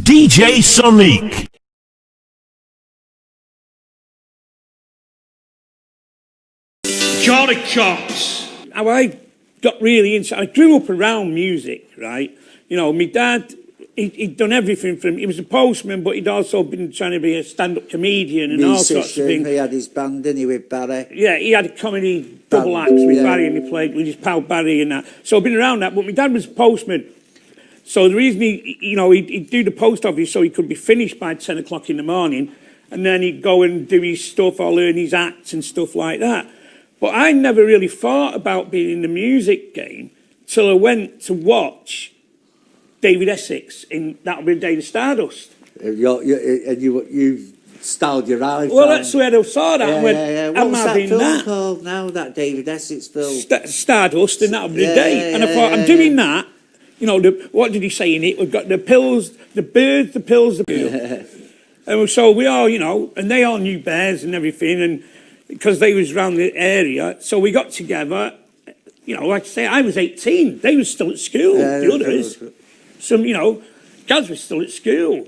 DJ Sonic. Charlie Cox. How I got really into, I grew up around music, right? You know, my dad, he'd done everything from, he was a postman, but he'd also been trying to be a stand-up comedian and all sorts of things. He had his band, didn't he, with Barry? Yeah, he had a comedy double act with Barry, and he played with his pal Barry and that. So I've been around that, but my dad was a postman. So the reason he'd do the post office so he could be finished by 10 o'clock in the morning, and then he'd go and do his stuff or learn his acts and stuff like that. But I never really thought about being in the music game till I went to watch David Essex in That'll Be the Day of Stardust. You styled your eyes. Well, that's where I saw that. Yeah. What was that film called now, that David Essex film? Stardust, and That'll Be the Day. And I thought, I'm doing that. You know, what did he say in it? We've got the pills, the birds, the pills, the pills. And so we all, you know, and they all knew bears and everything, and because they was around the area. So we got together. You know, like I say, I was 18. They were still at school, the others. Some, you know, guys were still at school.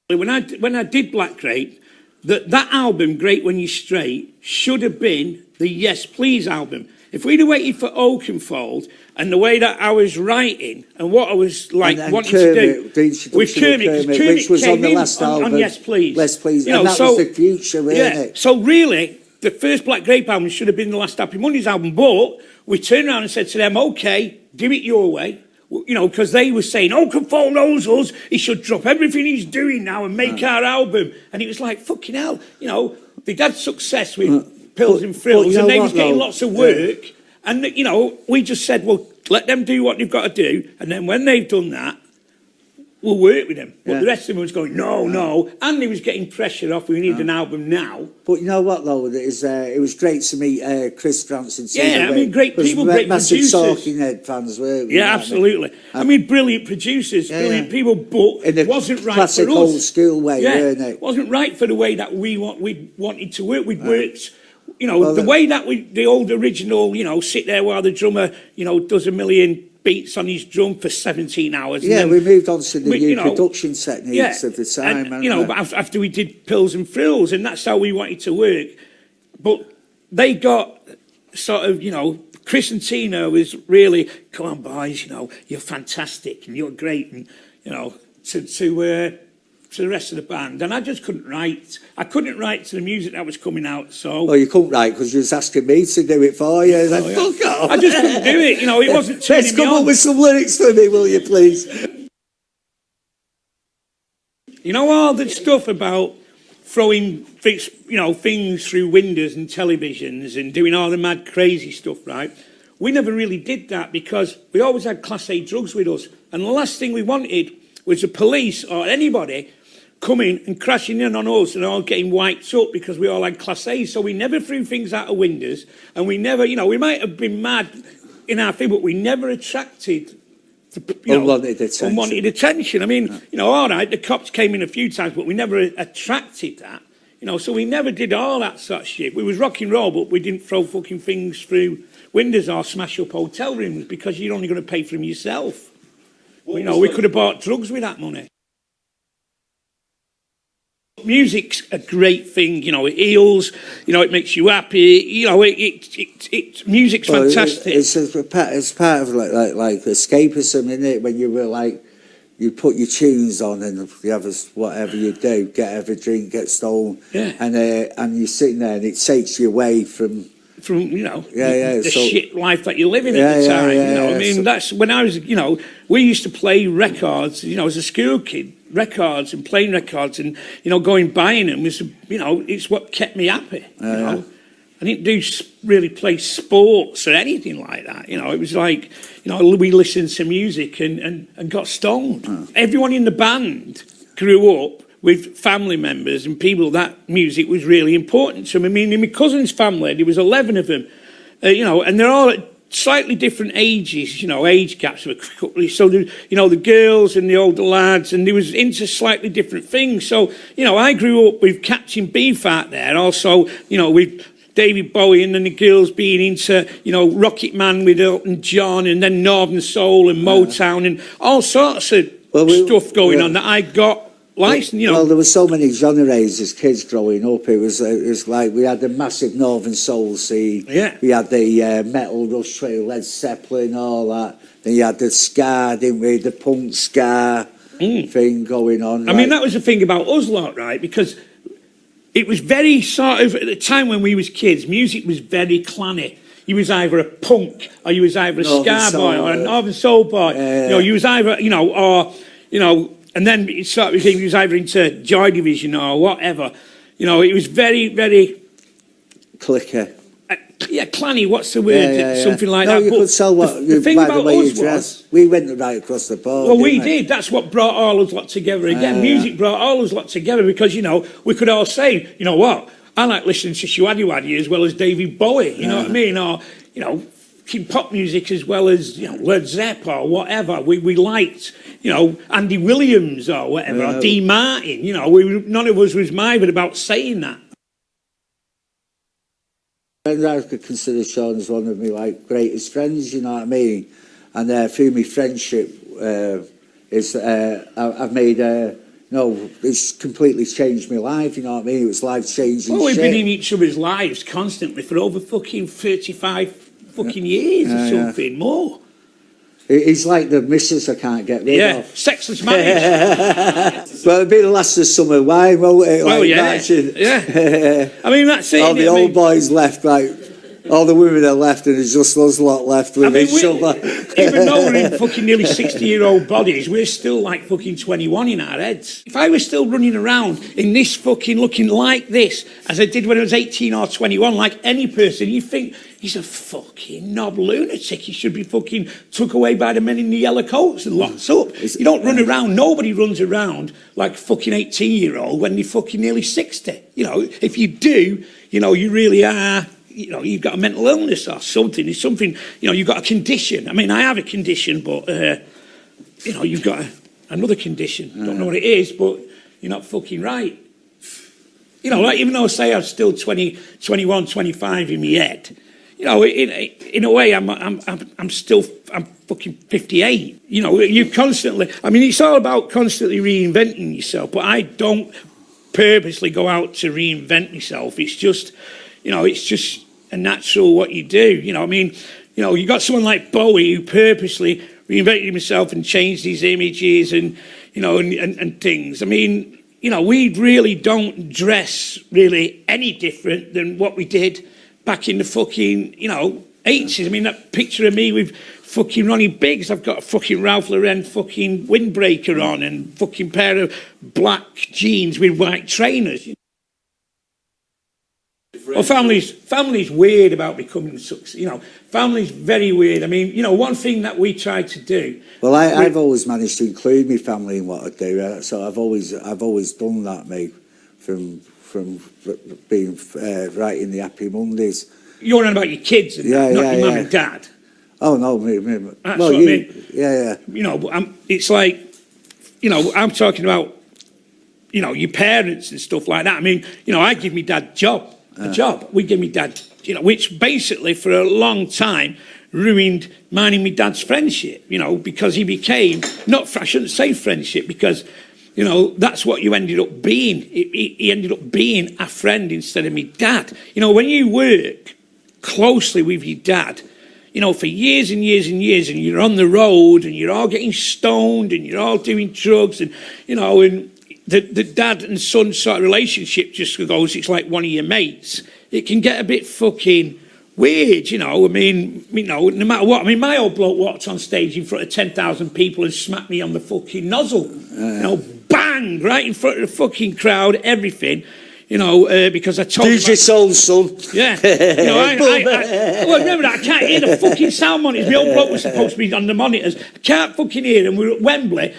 When I did Black Grape, that album, Great When You're Straight, should have been the Yes Please album. If we'd have waited for Oakenfold and the way that I was writing and what I was like wanting to do with Kermit, which was on the last album, on Yes Please. Yes Please, you know, and that was the future, wasn't it? So really, the first Black Grape album should have been the last Happy Mondays album, but we turned around and said to them, okay, do it your way. You know, because they were saying, Oakenfold knows us, he should drop everything he's doing now and make our album. And it was like, fucking hell, you know, they'd had success with Pills and Frills, and they was getting lots of work. And, you know, we just said, well, let them do what they've got to do, and then when they've done that, we'll work with them. But the rest of them was going, no. And he was getting pressure off, we need an album now. But you know what, though, it was great to meet Chris Francis. Yeah, I mean, great people, great producers. Massive Talking Head fans, weren't we? Yeah, absolutely. I mean, brilliant producers, brilliant people, but it wasn't right for us. Classic old school way, weren't it? It wasn't right for the way that we wanted to work. We'd worked... You know, the way that the old original, you know, sit there while the drummer, you know, does a million beats on his drum for 17 hours. Yeah, and then we moved on to the new production techniques of the time. And, you know, but after we did Pills and Frills, and that's how we wanted to work. But they got sort of, you know, Chris and Tina was really, come on, boys, you know, you're fantastic and you're great. And, you know, to the rest of the band, and I just couldn't write. I couldn't write to the music that was coming out, so... Well, you couldn't write because you was asking me to do it for you. Fuck off. I just couldn't do it, you know, it wasn't turning me on. Let's come up with some lyrics for me, will you, please? You know, all the stuff about throwing things through windows and televisions and doing all the mad, crazy stuff, right? We never really did that because we always had Class A drugs with us, and the last thing we wanted was the police or anybody coming and crashing in on us and all getting wiped up because we all had Class A. So we never threw things out of windows, and we never, you know, we might have been mad in our thing, but we never attracted unwanted attention. I mean, you know, all right, the cops came in a few times, but we never attracted that. You know, so we never did all that sort of shit. We was rock and roll, but we didn't throw fucking things through windows or smash up hotel rooms because you're only going to pay for them yourself. You know, we could have bought drugs with that money. Music's a great thing, you know, it heals, you know, it makes you happy, you know, music's fantastic. It's part of like escapism, isn't it? When you were like, you put your tunes on and you have whatever you do, have a drink, get stoned, and you're sitting there and it takes you away from you know, the shit life that you're living at the time, you know. I mean, that's when I was, you know, we used to play records, you know, as a school kid, records and playing records and, you know, going buying them was, you know, it's what kept me happy, you know. I didn't really play sports or anything like that, you know. It was like, you know, we listened to music and got stoned. Everyone in the band grew up with family members and people that music was really important to them. I mean, in my cousin's family, there was 11 of them, you know, and they're all at slightly different ages, you know, age gaps. So, you know, the girls and the older lads, and they was into slightly different things. So, you know, I grew up with Captain Beefheart there, also, you know, with David Bowie and then the girls being into, you know, Rocket Man with Elton John and then Northern Soul and Motown and all sorts of stuff going on that I got licensed, you know. Well, there were so many genres as kids growing up. It was like we had the massive Northern Soul scene. Yeah. We had the metal Rush Trail, Led Zeppelin, all that. Then you had the ska, didn't we? The punk ska thing going on. I mean, that was the thing about us lot, right? Because it was very sort of, at the time when we was kids, music was very clanny. You was either a punk, or you was either a ska boy, or a Northern Soul boy. You know, you was either, you know, or, you know, and then it sort of became, you was either into Joy Division or whatever. You know, it was very, very... Clicker. Yeah, clanny, what's the word? Something like that. You could tell what the thing by the about way us you dress. We went right across the board. Well, we did. That's what brought all us lot together again. Music brought all us lot together because, you know, we could all say, you know what, I like listening to Shwaddy Waddy as well as David Bowie, you know what I mean? Or, you know, pop music as well as, you know, Led Zepp or whatever. We liked, you know, Andy Williams or whatever, or Dean Martin. You know, none of us was minded about saying that. And I could consider Shaun as one of my like greatest friends, you know what I mean? And through my friendship, I've made it's completely changed my life, you know what I mean? It was life-changing. Well, we've been in each other's lives constantly for over fucking 35 fucking years or something more. He's like the missus I can't get rid of. Sexless marriage. Well, it'd be the last of summer wine, won't it? Well, like, yeah. I mean, that's it. All the old boys left, like, all the women are left, and there's just us lot left with each other. Even though we're in fucking nearly 60-year-old bodies, we're still like fucking 21 in our heads. If I was still running around in this fucking looking like this, as I did when I was 18 or 21, like any person, you think, he's a fucking knob lunatic. He should be fucking took away by the men in the yellow coats and locked up. You don't run around, nobody runs around like fucking 18-year-old when they're fucking nearly 60. You know, if you do, you know, you really are... You know, you've got a mental illness or something. It's something, you know, you've got a condition. I mean, I have a condition, but, you know, you've got another condition. Don't know what it is, but you're not fucking right. You know, like, even though I say I'm still 20, 21, 25 in my head, you know, in a way, I'm fucking 58. You know, you constantly, I mean, it's all about constantly reinventing yourself, but I don't purposely go out to reinvent myself. It's just, you know, it's just a natural what you do. You know, I mean, you know, you got someone like Bowie who purposely reinvented himself and changed his images and, you know, and things. I mean, you know, we really don't dress really any different than what we did back in the fucking, you know, 80s. I mean, that picture of me with fucking Ronnie Biggs, I've got a fucking Ralph Lauren fucking windbreaker on and fucking pair of black jeans with white trainers. Well, family's weird about becoming successful. You know, family's very weird. I mean, you know, one thing that we try to do. Well, I've always managed to include my family in what I do. So I've always done that, mate, from being writing the Happy Mondays. You're on about your kids and not your mum and dad. Oh no, me. That's what I mean. Yeah. You know, but it's like, you know, I'm talking about, you know, your parents and stuff like that. I mean, you know, I give me dad a job. We give me dad, you know, which basically for a long time ruined mine and my dad's friendship, you know, because he became, I shouldn't say friendship, because, you know, that's what you ended up being. He ended up being a friend instead of me dad. You know, when you work closely with your dad, you know, for years and years and years, and you're on the road and you're all getting stoned and you're all doing drugs and, you know, and the dad and son sort of relationship just goes, it's like one of your mates. It can get a bit fucking weird, you know. I mean, you know, no matter what. I mean, my old bloke walked on stage in front of 10,000 people and smacked me on the fucking nozzle. You know, bang, right in front of the fucking crowd, everything. You know, because I told him... DJ Soul's son. Yeah. You know, well, remember that, I can't hear the fucking sound monitors. My old bloke was supposed to be on the monitors. I can't fucking hear them. We're at Wembley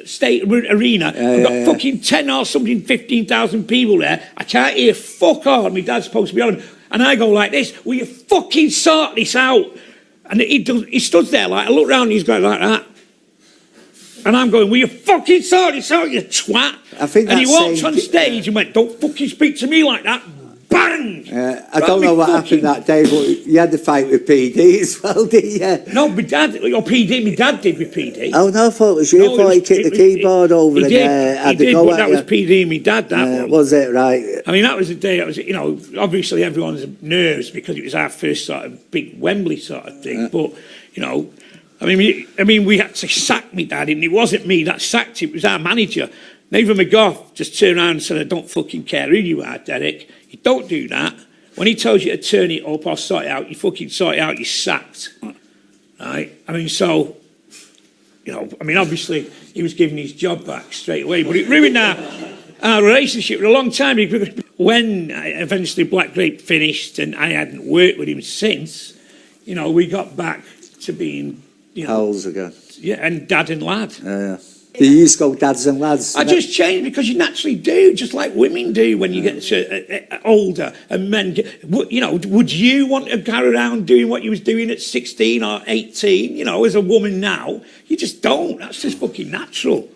State Arena. I've got fucking 10 or something, 15,000 people there. I can't hear fuck all. My dad's supposed to be on them. And I go like this, will you fucking sort this out? And he stood there like, I look round and he's going like that. And I'm going, will you fucking sort this out, you twat? I think and he walked on stage and went, don't fucking speak to me like that. Bang! bang. I don't know what happened that day, but you had the fight with PD as well, didn't you? No, my dad, or PD, my dad did with PD. Oh no, I thought it was you. I thought he kicked the keyboard over he and did, but that was PD and my dad, that one. Was it, right? I mean, that was the day, obviously everyone's nervous because it was our first sort of big Wembley sort of thing, but, I mean, we had to sack me dad, and it wasn't me that sacked him, it was our manager. Nathan McGough just turned around and said, I don't fucking care who you are, Derek. You don't do that. When he tells you to turn it up or sort it out, you fucking sort it out, you're sacked. Right? I mean, so, obviously he was giving his job back straight away, but it ruined our relationship for a long time. Because when eventually Black Grape finished and I hadn't worked with him since, we got back to being, Pals again. Yeah, and dad and lad. Yeah. You used to go dads and lads. I just changed because you naturally do, just like women do when you get older and men get, would you want to go around doing what you was doing at 16 or 18, as a woman now? You just don't. That's just fucking natural.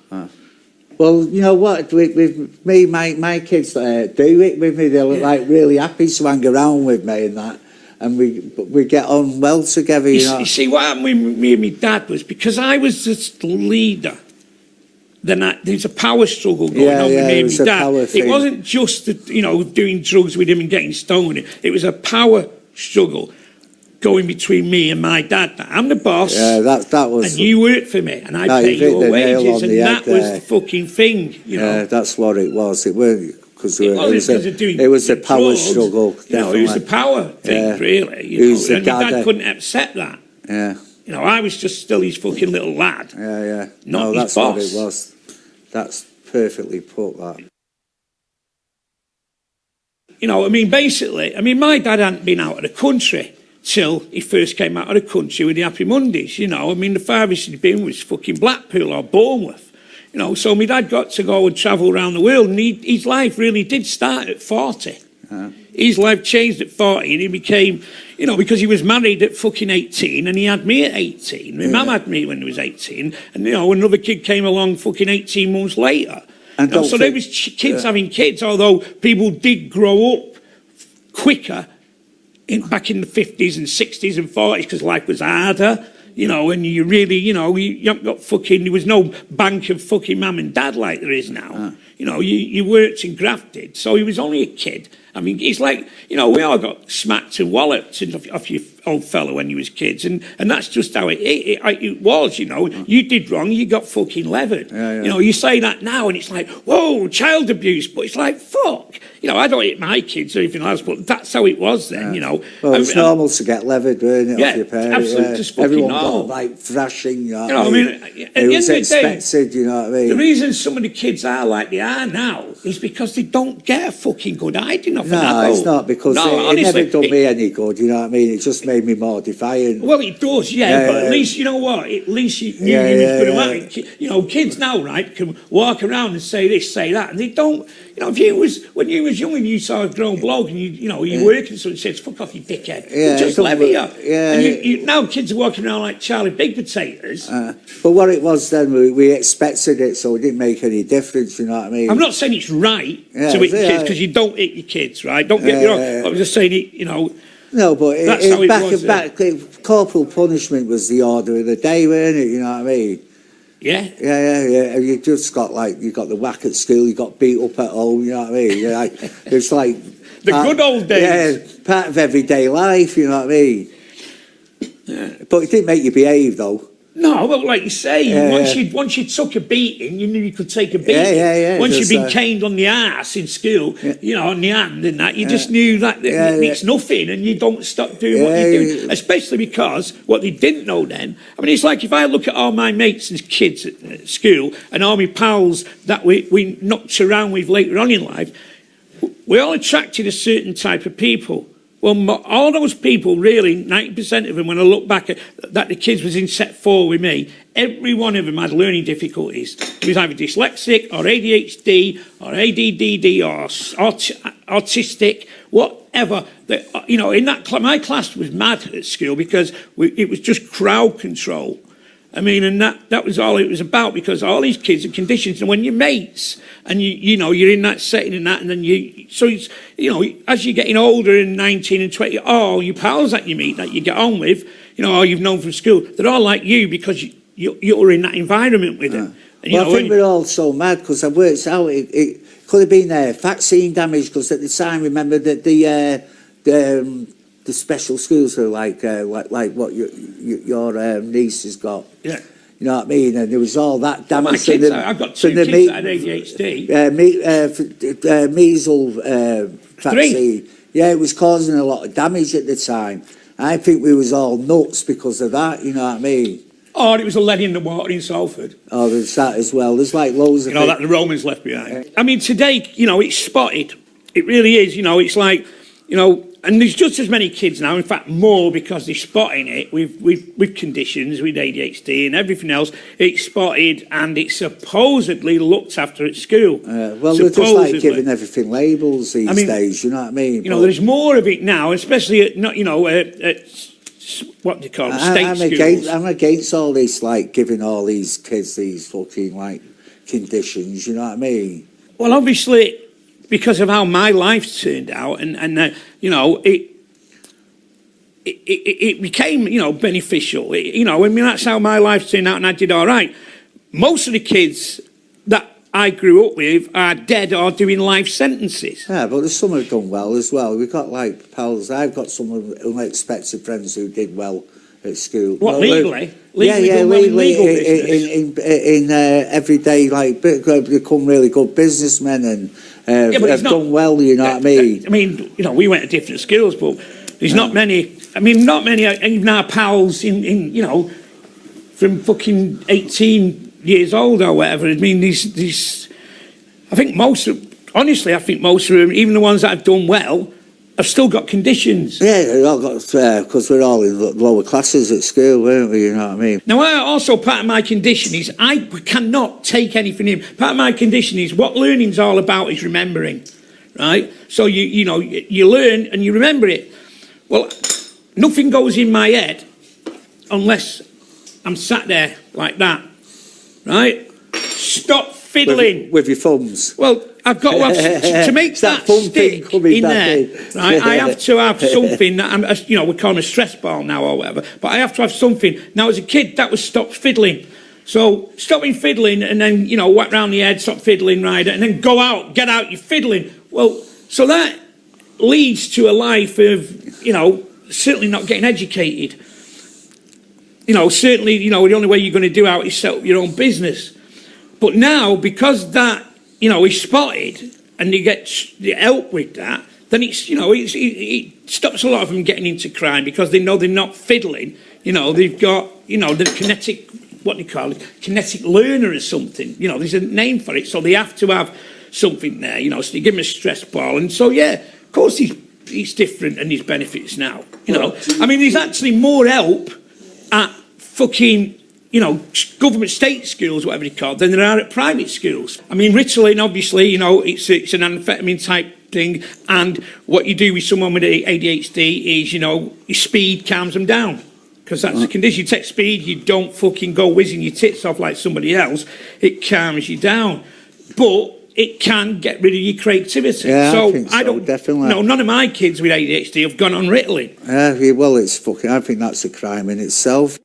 Well, you know what, with me, my kids do it with me. They're like really happy to hang around with me and that. And we get on well together, You see, what happened with me and my dad was because I was just the leader. Then there's a power struggle going on with me and my dad. It wasn't just doing drugs with him and getting stoned. It was a power struggle going between me and my dad. I'm the boss. Yeah, that was. And you work for me, and I pay your wages, and that was the fucking thing. Yeah, that's what it was. It weren't because it was a power drugs, struggle. It was the power thing, really. And my dad couldn't accept that. Yeah. I was just still his fucking little lad. Yeah. Not his that's boss. What it was. That's perfectly put, that. Basically, my dad hadn't been out of the country till he first came out of the country with the Happy Mondays, the farthest he'd been was fucking Blackpool or Bournemouth, so my dad got to go and travel around the world, and his life really did start at 40. His life changed at 40, and he became, because he was married at fucking 18, and he had me at 18. My mum had me when he was 18, and, another kid came along fucking 18 months later. And so there was kids having kids, although people did grow up quicker back in the 50s and 60s and 40s, because life was harder. And you really, you haven't got fucking, there was no bank of fucking mum and dad like there is now. You worked and grafted. So he was only a kid. I mean, it's like, we all got smacked and walloped off your old fella when you was kids. And that's just how it was, You did wrong, you got fucking levered. You say that now and it's like, whoa, child abuse. But it's like, fuck. I don't hit my kids or anything else, but that's how it was then, Well, it's normal to get levered, weren't it, off your parents? Absolutely, just fucking Everyone normal. got, like, thrashing, at the end of the day, you know what I mean? The reason some of the kids are like they are now is because they don't get a fucking good hiding off No, it's not, because it never done me any good, you know what I mean? It just made me more defiant. Well, it does, but at least, you know what? At least you knew you was going to act. Kids now, right, can walk around and say this, say that, and they don't. When you was young and you saw a grown bloke and you working, so it says, fuck off, you dickhead. Just levy you. And now kids are walking around like Charlie Big Potatoes. But what it was then, we expected it, so it didn't make any difference, you know what I mean? I'm not saying it's right to hit your kids, because you don't hit your kids, right? Don't get me wrong. I was just saying, No, but that's how it was. Back, corporal punishment was the order of the day, weren't it? You know what I mean? Yeah. You just got you got the whack at school, you got beat up at home, you know what I mean? It's like the good old days. Yeah, part of everyday life, you know what I mean? Yeah. But it didn't make you behave, though. No, but like you say, once you took a beating, you knew you could take a beating. Yeah. Once you've been caned on the arse in school, on the hand and that, you just knew that it's nothing, and you don't stop doing what you're doing. Especially because what they didn't know then, I mean, it's like if I look at all my mates and kids at school and all my pals that we knocked around with later on in life, we all attracted a certain type of people. Well, all those people, really, 90% of them, when I look back at that the kids was in set 4 with me, every one of them had learning difficulties. He was either dyslexic or ADHD or ADDD or autistic, whatever. In that my class was mad at school because it was just crowd control. I mean, and that was all it was about, because all these kids are conditioned. And when you're mates and you know, you're in that setting and that, and then so it's, you know, as you're getting older and 19 and 20, all your pals that you meet, that you get on with, you know, or you've known from school, they're all like you because you're in that environment with them. And, well, I think we're all so mad because I worked out it could have been vaccine damage, because at the time, remember that the special schools were like what your niece has got. Yeah. You know what I mean? And there was all that damage. My kids, I've got two kids that had ADHD. Measles vaccine. Yeah, it was causing a lot of damage at the time. I think we was all nuts because of that, you know what I mean? Oh, it was a lead in the water in Salford. Oh, there's that as well. There's like loads of... You know, that the Romans left behind. I mean, today, you know, it's spotted. It really is, you know, it's like, you know, and there's just as many kids now, in fact, more, because they're spotting it with conditions, with ADHD and everything else. It's spotted and it's supposedly looked after at school. Well, they're just like giving everything labels these days, you know what I mean? You know, there's more of it now, especially at, not, you know, at what do you call them, schools. I'm against all this, like, giving all these kids these fucking, like, conditions, you know what I mean? Well, obviously, because of how my life's turned out, and you know, it became, you know, beneficial. You know, I mean, that's how my life turned out, and I did all right. Most of the kids that I grew up with are dead or doing life sentences. Yeah, but there's some have done well as well. We've got, like, pals. I've got some unexpected friends who did well at school. What, legally? Legally in everyday, like, become really good businessmen and have done well, you know what I mean? I mean, you know, we went to different schools, but there's not many. I mean, not many even our pals in you know, from fucking 18 years old or whatever. I mean, these. I think honestly, I think most of them, even the ones that have done well, have still got conditions. Yeah, they all got, because we're all in lower classes at school, weren't we? You know what I mean? Now, also part of my condition is I cannot take anything in. Part of my condition is what learning's all about is remembering, right? So you know, you learn and you remember it. Well, nothing goes in my head unless I'm sat there like that, right? Stop fiddling with your thumbs. Well, I've got to have to make that stick in there. Right? I have to have something that you know, we call them a stress ball now or whatever. But I have to have something. Now, as a kid, that was stop fiddling. So stopping fiddling, and then, you know, whack round the head, stop fiddling, Ryder, and then go out, get out, you're fiddling. Well, so that leads to a life of, you know, certainly not getting educated. You know, certainly, you know, the only way you're going to do out is set up your own business. But now, because that, you know, is spotted and you get help with that, then it's, you know, it stops a lot of them getting into crime, because they know they're not fiddling. You know, they've got, you know, the kinetic, what do you call it, kinetic learner or something. You know, there's a name for it. So they have to have something there, you know, so you give them a stress ball. And so, yeah, of course he's different and there's benefits now. You know, I mean, there's actually more help at fucking, you know, government state schools, whatever they call, than there are at private schools. I mean, Ritalin, obviously, you know, it's an amphetamine type thing, and what you do with someone with ADHD is, you know, your speed calms them down, because that's the condition. You take speed, you don't fucking go whizzing your tits off like somebody else. It calms you down, but it can get rid of your creativity. Yeah, so I think so, definitely. No, none of my kids with ADHD have gone on Ritalin. Yeah, well, it's fucking, I think that's a crime in itself.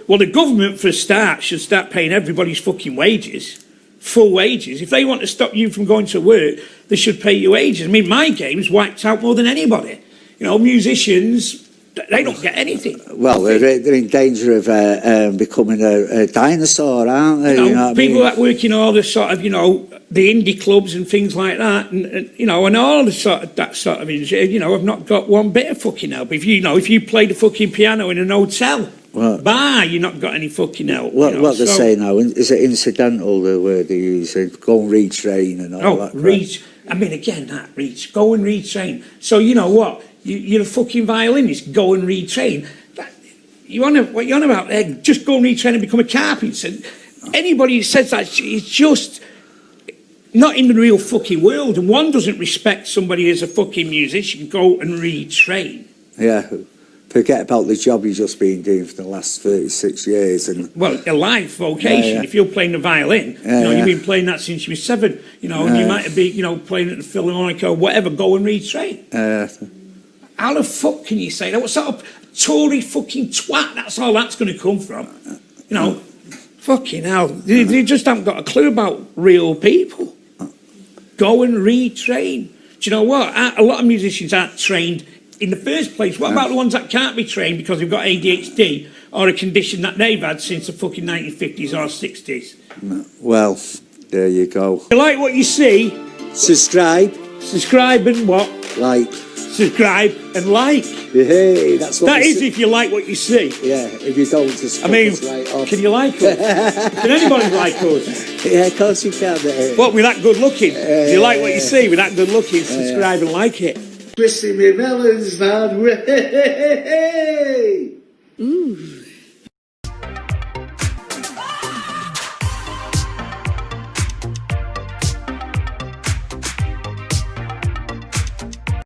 Well, the government, for a start, should start paying everybody's fucking wages, full wages. If they want to stop you from going to work, they should pay you wages. I mean, my game's wiped out more than anybody. You know, musicians, they don't get anything. Well, they're in danger of becoming a dinosaur, aren't they? You know people that work in all the sort of, you know, the indie clubs and things like that, and you know, and all the sort of that sort of, you know, I've not got one bit of fucking help. If you play the fucking piano in an hotel, you're not got any fucking help. What they say now, is it incidental, the word they use? Go and retrain and all that. I mean, again, go and retrain. So, you know what? You're a fucking violinist, go and retrain. What you on about there? Just go and retrain and become a carpenter. Anybody who says that is just not in the real fucking world. And one doesn't respect somebody as a fucking musician. Go and retrain. Yeah. forget about the job you've just been doing for the last 36 years. And well, a life vocation. If you're playing the violin, you've been playing that since you were 7. And you might have been, playing at the Philharmonic or whatever. Go and retrain. How the fuck can you say that? What sort of Tory fucking twat? That's all that's going to come from. Fucking hell. They just haven't got a clue about real people. Go and retrain. Do you know what? A lot of musicians aren't trained in the first place. What about the ones that can't be trained because they've got ADHD or a condition that they've had since the fucking 1950s or 60s? Well, there you go. You like what you see? Subscribe. Subscribe and what? Like. Subscribe and like. Hey, that's what that is if you like what you see. Yeah, if you don't, just right off. Can you like us? Can anybody like us? Yeah, of course you can. What, we're that good looking? If you like what you see, we're that good looking, subscribe and like it. Twisting me melons, man. Ooh.